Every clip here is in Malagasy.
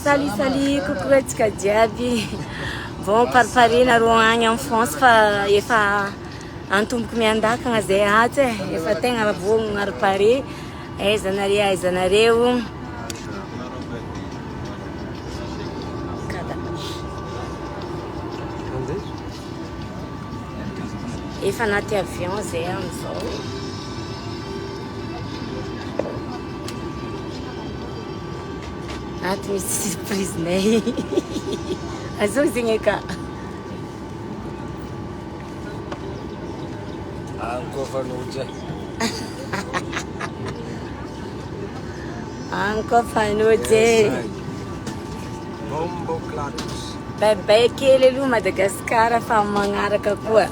Salut, coucou antsika jiaby. Bon, pariparina ro agny en France fa efa antomboko miandakagna zay ato e. Efa tegna vognogna ary pare. Aiza nareo. Efa anaty avion zay amizao. Ato misy surprise nay. Azao zegny ka. Anko fanojy. Bombo Clatus. Bebe kely aloha Madagasikara fa magnaraka koa.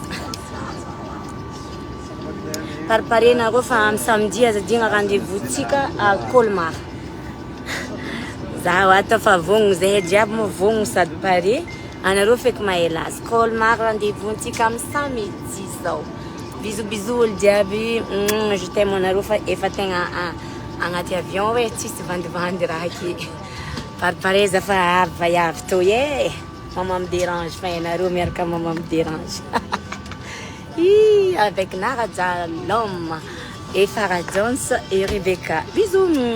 Pariparena koa fa amin'ny samedi azadigna rendez-vous-tsika à Colmar. Zaho ato fa vogno zay jiaby mo vogno sady pare. Anareo feky mahay azy. Colmar rendez-vous-tsika amin'ny samedi zao. Bisous olo jiaby. Je t'aime anareo fa efa tegna agnaty avion hoe tsisy vandivandy raha ake. Paripareza fa avy vaiavy tô ye. Maman me dérange fa anareo miaraka maman me dérange. Avec Naraja, l'homme, et Farah Jones et Rebecca. Bisous.